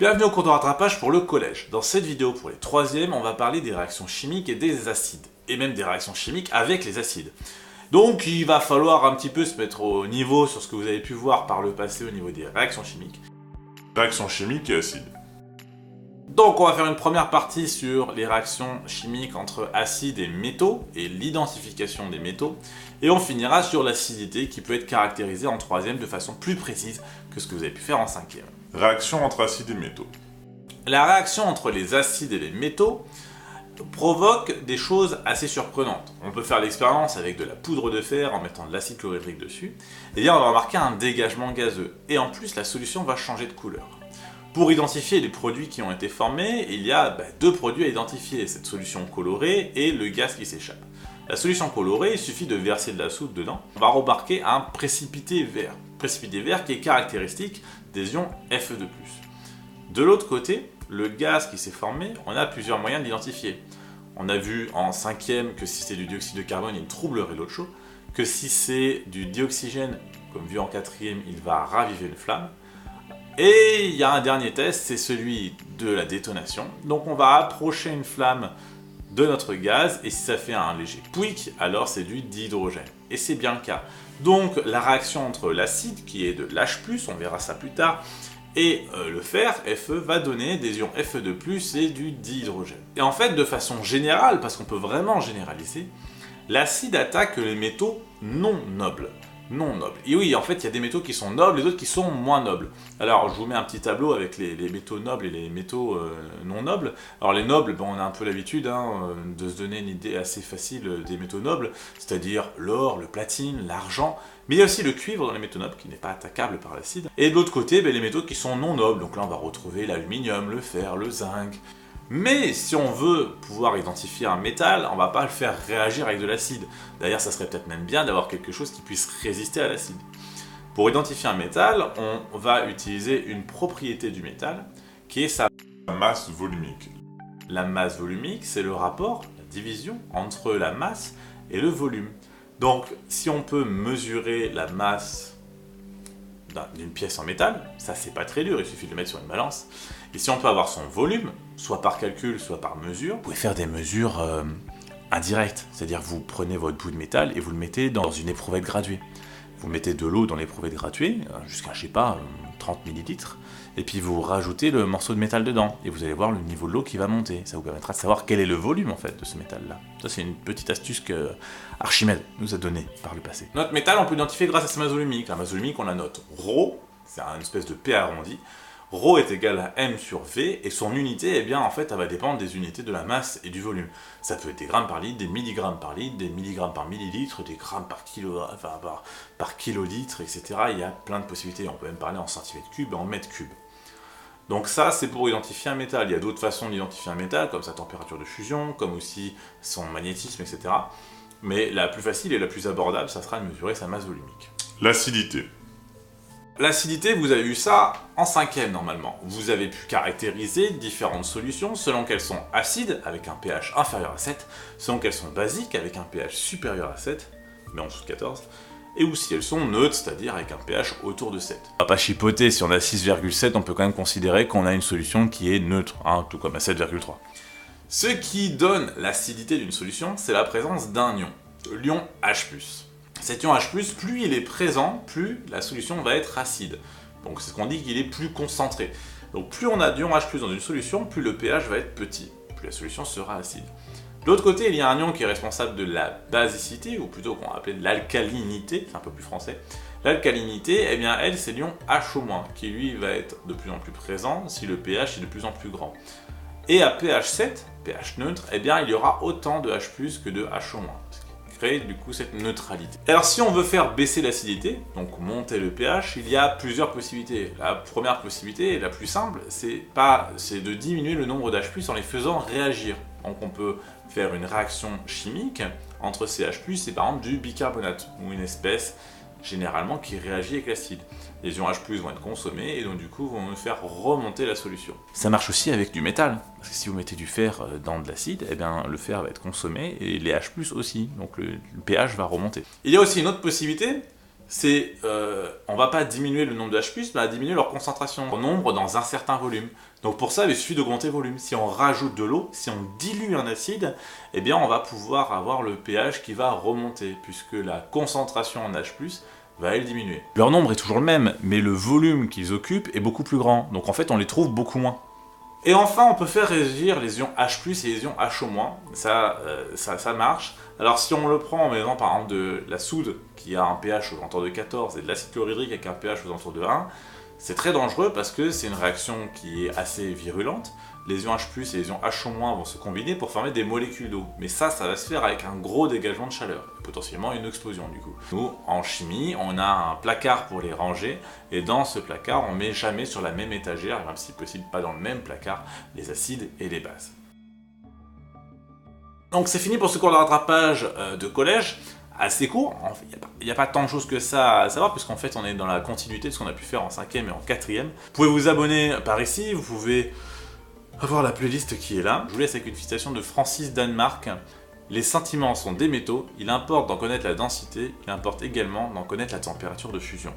Bienvenue au cours de rattrapage pour le collège. Dans cette vidéo pour les 3e, on va parler des réactions chimiques et des acides. Et même des réactions chimiques avec les acides. Donc il va falloir un petit peu se mettre au niveau sur ce que vous avez pu voir par le passé au niveau des réactions chimiques. Réactions chimiques et acides. Donc on va faire une première partie sur les réactions chimiques entre acides et métaux et l'identification des métaux. Et on finira sur l'acidité qui peut être caractérisée en 3e de façon plus précise que ce que vous avez pu faire en 5e. Réaction entre acides et métaux. La réaction entre les acides et les métaux provoque des choses assez surprenantes. On peut faire l'expérience avec de la poudre de fer en mettant de l'acide chlorhydrique dessus. Et bien on va remarquer un dégagement gazeux. Et en plus la solution va changer de couleur. Pour identifier les produits qui ont été formés, il y a deux produits à identifier, cette solution colorée et le gaz qui s'échappe. La solution colorée, il suffit de verser de la soude dedans. On va remarquer un précipité vert. Précipité vert qui est caractéristique des ions Fe2+. De l'autre côté, le gaz qui s'est formé, on a plusieurs moyens de l'identifier. On a vu en 5e que si c'est du dioxyde de carbone, il troublerait l'eau chaude, que si c'est du dioxygène, comme vu en 4e, il va raviver une flamme. Et il y a un dernier test, c'est celui de la détonation. Donc on va approcher une flamme de notre gaz, et si ça fait un léger pouic, alors c'est du dihydrogène. Et c'est bien le cas. Donc la réaction entre l'acide, qui est de l'H+, on verra ça plus tard, et le fer, Fe, va donner des ions Fe2+, et du dihydrogène. Et en fait, de façon générale, parce qu'on peut vraiment généraliser, l'acide attaque les métaux non nobles. Non nobles. Et oui, en fait, il y a des métaux qui sont nobles et d'autres qui sont moins nobles. Alors, je vous mets un petit tableau avec les métaux nobles et les métaux non nobles. Alors, les nobles, on a un peu l'habitude de se donner une idée assez facile des métaux nobles, c'est-à-dire l'or, le platine, l'argent, mais il y a aussi le cuivre dans les métaux nobles qui n'est pas attaquable par l'acide. Et de l'autre côté, les métaux qui sont non nobles. Donc là, on va retrouver l'aluminium, le fer, le zinc. Mais si on veut pouvoir identifier un métal, on ne va pas le faire réagir avec de l'acide. D'ailleurs, ça serait peut-être même bien d'avoir quelque chose qui puisse résister à l'acide. Pour identifier un métal, on va utiliser une propriété du métal, qui est sa masse volumique. La masse volumique, c'est le rapport, la division entre la masse et le volume. Donc, si on peut mesurer la masse d'une pièce en métal, ça c'est pas très dur, il suffit de le mettre sur une balance. Et si on peut avoir son volume, soit par calcul, soit par mesure, vous pouvez faire des mesures indirectes. C'est-à-dire vous prenez votre bout de métal et vous le mettez dans une éprouvette graduée. Vous mettez de l'eau dans l'éprouvette graduée, jusqu'à, je sais pas, 30 ml, et puis vous rajoutez le morceau de métal dedans, et vous allez voir le niveau de l'eau qui va monter. Ça vous permettra de savoir quel est le volume en fait de ce métal-là. Ça c'est une petite astuce que Archimède nous a donnée par le passé. Notre métal, on peut l'identifier grâce à sa masse volumique. La masse volumique, on la note ρ, c'est une espèce de P arrondi. Ρ est égal à M sur V, et son unité, eh bien, en fait, elle va dépendre des unités de la masse et du volume. Ça peut être des grammes par litre, des milligrammes par litre, des milligrammes par millilitre, des grammes par kilo, enfin, par kilolitre, etc. Il y a plein de possibilités. On peut même parler en centimètres cubes et en mètres cubes. Donc ça, c'est pour identifier un métal. Il y a d'autres façons d'identifier un métal, comme sa température de fusion, comme aussi son magnétisme, etc. Mais la plus facile et la plus abordable, ça sera de mesurer sa masse volumique. L'acidité. L'acidité, vous avez vu ça en 5e normalement. Vous avez pu caractériser différentes solutions selon qu'elles sont acides, avec un pH inférieur à 7, selon qu'elles sont basiques, avec un pH supérieur à 7, mais en dessous de 14, et ou si elles sont neutres, c'est-à-dire avec un pH autour de 7. On va pas chipoter, si on a 6,7, on peut quand même considérer qu'on a une solution qui est neutre, tout comme à 7,3. Ce qui donne l'acidité d'une solution, c'est la présence d'un ion, l'ion H+. Cet ion H+, plus il est présent, plus la solution va être acide. Donc c'est ce qu'on dit qu'il est plus concentré. Donc plus on a d'ion H+ dans une solution, plus le pH va être petit, plus la solution sera acide. De l'autre côté, il y a un ion qui est responsable de la basicité, ou plutôt qu'on va appeler de l'alcalinité, c'est un peu plus français. L'alcalinité, eh bien elle, c'est l'ion HO-, qui lui va être de plus en plus présent si le pH est de plus en plus grand. Et à pH 7, pH neutre, eh bien il y aura autant de H+, que de HO-, du coup cette neutralité. Alors si on veut faire baisser l'acidité, donc monter le pH, il y a plusieurs possibilités. La première possibilité, la plus simple, c'est de diminuer le nombre d'H+ en les faisant réagir. Donc on peut faire une réaction chimique entre ces H+ et par exemple du bicarbonate, ou une espèce généralement qui réagit avec l'acide. Les ions H+ vont être consommés et donc du coup vont faire remonter la solution. Ça marche aussi avec du métal, parce que si vous mettez du fer dans de l'acide, eh bien le fer va être consommé et les H+ aussi, donc le pH va remonter. Il y a aussi une autre possibilité, c'est on va pas diminuer le nombre de H+, mais on va diminuer leur concentration en nombre dans un certain volume. Donc pour ça, il suffit d'augmenter le volume. Si on rajoute de l'eau, si on dilue un acide, eh bien on va pouvoir avoir le pH qui va remonter, puisque la concentration en H+, va elle diminuer. Leur nombre est toujours le même, mais le volume qu'ils occupent est beaucoup plus grand. Donc en fait, on les trouve beaucoup moins. Et enfin, on peut faire réagir les ions H+, et les ions HO-. Ça marche. Alors si on le prend en mettant par exemple de la soude qui a un pH aux alentours de 14 et de l'acide chlorhydrique avec un pH aux alentours de 1, c'est très dangereux parce que c'est une réaction qui est assez virulente. Les ions H+, et les ions HO- vont se combiner pour former des molécules d'eau. Mais ça va se faire avec un gros dégagement de chaleur, et potentiellement une explosion du coup. Nous, en chimie, on a un placard pour les ranger, et dans ce placard, on ne met jamais sur la même étagère, et même si possible pas dans le même placard, les acides et les bases. Donc c'est fini pour ce cours de rattrapage de collège. Assez court, il n'y a pas tant de choses que ça à savoir, puisqu'en fait on est dans la continuité de ce qu'on a pu faire en 5e et en 4e. Vous pouvez vous abonner par ici, vous pouvez avoir la playlist qui est là. Je vous laisse avec une citation de Francis Danemark. Les sentiments sont des métaux, il importe d'en connaître la densité, il importe également d'en connaître la température de fusion.